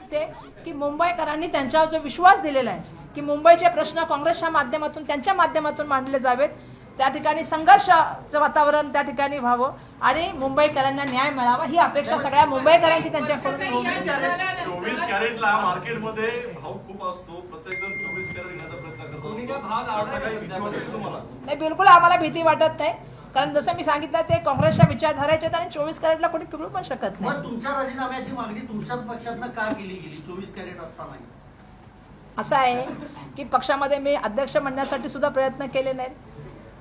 शकते की मुंबईकरांनी त्यांच्यावर जो विश्वास दिलेला आहे की मुंबईचे प्रश्न काँग्रेसच्या माध्यमातून त्यांच्या माध्यमातून मांडले जावेत, त्या ठिकाणी संघर्षाचं वातावरण त्या ठिकाणी व्हावं आणि मुंबईकरांना न्याय मिळावा ही अपेक्षा सगळ्या मुंबईकरांची त्यांच्याकडून. 24 कॅरेटला मार्केटमध्ये भाव खूप असतो, प्रत्येक जण 24 कॅरेट घेण्याचा प्रयत्न करतो. असं काही भीती वाटते तुम्हाला? नाही, बिलकुल आम्हाला भीती वाटत नाही, कारण जसं मी सांगितलं ते काँग्रेसच्या विचारधाराचे आणि 24 कॅरेटला कोणी पिघळू पण शकत नाही. तुमच्या राजीनाम्याची मागणी तुमच्याच पक्षातनं का केली गेली 24 कॅरेट असताना? असं आहे की पक्षामध्ये मी अध्यक्ष म्हणण्यासाठी सुद्धा प्रयत्न केले नाहीत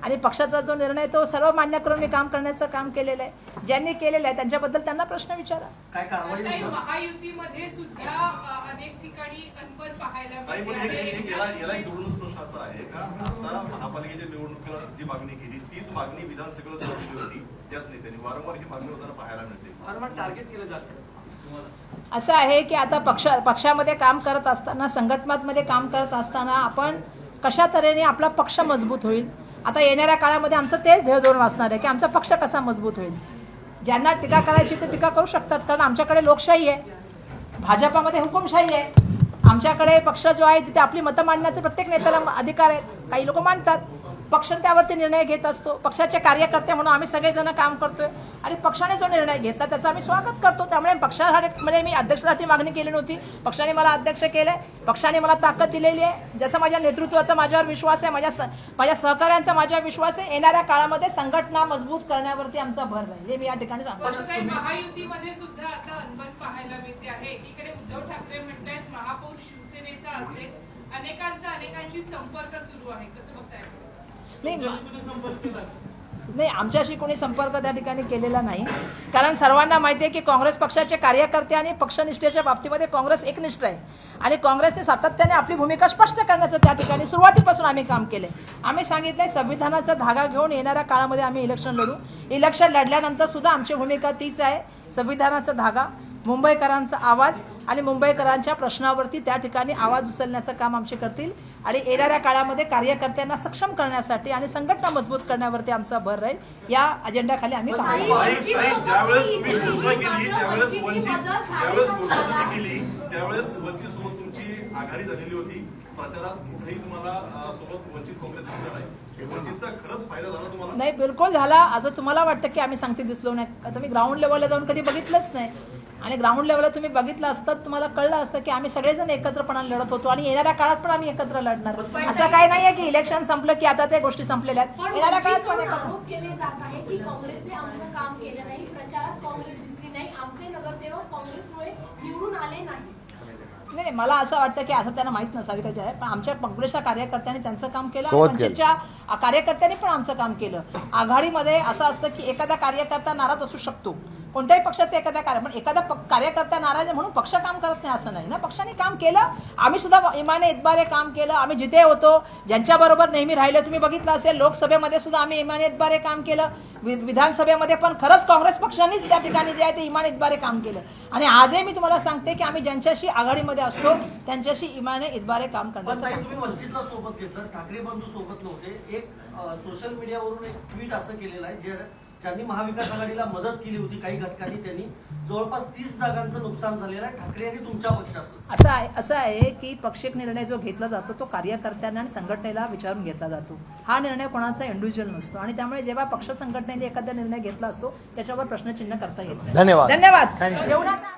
आणि पक्षाचा जो निर्णय तो सर्व मान्य करून मी काम करण्याचं काम केलेलं आहे. ज्यांनी केलेलं आहे त्यांच्याबद्दल त्यांना प्रश्न विचारा. काय कारवाई महायुतीमध्ये सुद्धा अनेक ठिकाणी अनबन पाहायला मिळते. एक प्रश्न असा आहे का आता महापालिकेच्या निवडणुकीला जी मागणी केली तीच मागणी विधानसभेला केली होती, त्याच नेत्यांनी वारंवार ही मागणी होताना पाहायला मिळते, वारंवार टार्गेट केलं जातं. असं आहे की आता पक्षामध्ये काम करत असताना, संघटनामध्ये काम करत असताना आपण कशा तऱ्हेने आपला पक्ष मजबूत होईल, आता येणाऱ्या काळामध्ये आमचं तेच ध्येयधोरण असणार आहे की आमचा पक्ष कसा मजबूत होईल. ज्यांना टीका करायची ते टीका करू शकतात, कारण आमच्याकडे लोकशाही आहे, भाजपामध्ये हुकुमशाही आहे. आमच्याकडे पक्ष जो आहे तिथे आपली मतं मांडण्याचे प्रत्येक नेत्याला अधिकार आहेत. काही लोक मांडतात, पक्ष त्यावरती निर्णय घेत असतो. पक्षाचे कार्यकर्ते म्हणून आम्ही सगळेजण काम करतोय आणि पक्षाने जो निर्णय घेतला त्याचं आम्ही स्वागत करतो. त्यामुळे पक्षासाठी म्हणजे मी अध्यक्षासाठी मागणी केली नव्हती, पक्षाने मला अध्यक्ष केलंय, पक्षाने मला ताकद दिलेली आहे. जसं माझ्या नेतृत्वाचा माझ्यावर विश्वास आहे, माझ्या सहकाऱ्यांचा माझ्यावर विश्वास आहे. येणाऱ्या काळामध्ये संघटना मजबूत करण्यावरती आमचा भर राहील, हे मी या ठिकाणी सांगतो. महायुतीमध्ये सुद्धा आता अनबन पाहायला मिळते आहे. एकीकडे उद्धव ठाकरे म्हणतात महापौर शिवसेनेचा असेल, अनेकांशी संपर्क सुरू आहे, कसं बघताय? नाही, आमच्याशी कोणी संपर्क त्या ठिकाणी केलेला नाही, कारण सर्वांना माहिती आहे की काँग्रेस पक्षाचे कार्यकर्ते आणि पक्षनिष्ठेच्या बाबतीमध्ये काँग्रेस एकनिष्ठ आहे आणि काँग्रेसने सातत्याने आपली भूमिका स्पष्ट करण्याचं त्या ठिकाणी सुरुवातीपासून आम्ही काम केले. आम्ही सांगितलंय संविधानाचा धागा घेऊन येणाऱ्या काळामध्ये आम्ही इलेक्शन लढू. इलेक्शन लढल्यानंतर सुद्धा आमची भूमिका तीच आहे, संविधानाचा धागा, मुंबईकरांचा आवाज आणि मुंबईकरांच्या प्रश्नावरती त्या ठिकाणी आवाज उचलण्याचं काम आमचे करतील आणि येणाऱ्या काळामध्ये कार्यकर्त्यांना सक्षम करण्यासाठी आणि संघटना मजबूत करण्यावरती आमचा भर राहील. या अजेंडाखाली आम्ही काम करू. ज्यावेळेस तुम्ही घोषणा केली त्यावेळेस वंचितसोबत तुमची आघाडी झालेली होती, प्रचारात कुठेही तुम्हाला सोबत वंचित काँग्रेस नाही, वंचितचा खरंच फायदा झाला तुम्हाला? नाही, बिलकुल झाला. असं तुम्हाला वाटतं की आम्ही सांगते दिसलो नाही? आता मी ग्राउंड लेवलला जाऊन कधी बघितलंच नाही आणि ग्राउंड लेवलला तुम्ही बघितलं असतं तुम्हाला कळलं असतं की आम्ही सगळेजण एकत्रपणाने लढत होतो आणि येणाऱ्या काळात पण आम्ही एकत्र लढणार. असं काही नाहीये की इलेक्शन संपलं की आता त्या गोष्टी संपलेल्या आहेत. येणाऱ्या काळात पण केले जात आहे की काँग्रेसने आमचं काम केलं नाही, प्रचारात काँग्रेस दिसली नाही, आमचे नगरसेवक काँग्रेसमुळे निवडून आले नाही. नाही, मला असं वाटतं की असं त्यांना माहीत नसावी का आहे, पण आमच्या काँग्रेसच्या कार्यकर्त्यांनी त्यांचं काम केलं आणि वंचितच्या कार्यकर्त्यांनी पण आमचं काम केलं. आघाडीमध्ये असं असतं की एखादा कार्यकर्ता नाराज असू शकतो, कोणत्याही पक्षाचा एखादा पण एखादा कार्यकर्ता नाराज आहे म्हणून पक्ष काम करत नाही असं नाही ना. पक्षाने काम केलं, आम्ही सुद्धा इमाने इतबारे काम केलं. आम्ही जिथे होतो ज्यांच्याबरोबर नेहमी राहिलो, तुम्ही बघितलं असेल लोकसभेमध्ये सुद्धा आम्ही इमाने इतबारे काम केलं, विधानसभेमध्ये पण खरंच काँग्रेस पक्षानेच त्या ठिकाणी जे आहे ते इमाने इतबारे काम केलं आणि आजही मी तुम्हाला सांगते की आम्ही ज्यांच्याशी आघाडीमध्ये असतो त्यांच्याशी इमाने इतबारे काम करण्याचं. तुम्ही वंचितला सोबत घेतलं, ठाकरे बंधू सोबत नव्हते. एक सोशल मीडियावरून एक ट्विट असं केलेलं आहे ज्यांनी महाविकास आघाडीला मदत केली होती काही घटकांनी, त्यांनी जवळपास 30 जागांचं नुकसान झालेलं आहे ठाकरे आणि तुमच्या पक्षाचं. असं आहे की पक्षिक निर्णय जो घेतला जातो तो कार्यकर्त्यांना आणि संघटनेला विचारून घेतला जातो. हा निर्णय कोणाचा इंडिव्हिज्युअल नसतो आणि त्यामुळे जेव्हा पक्ष संघटनेने एखादा निर्णय घेतला असतो त्याच्यावर प्रश्नचिन्ह करता येत नाही. धन्यवाद. जेवणाचा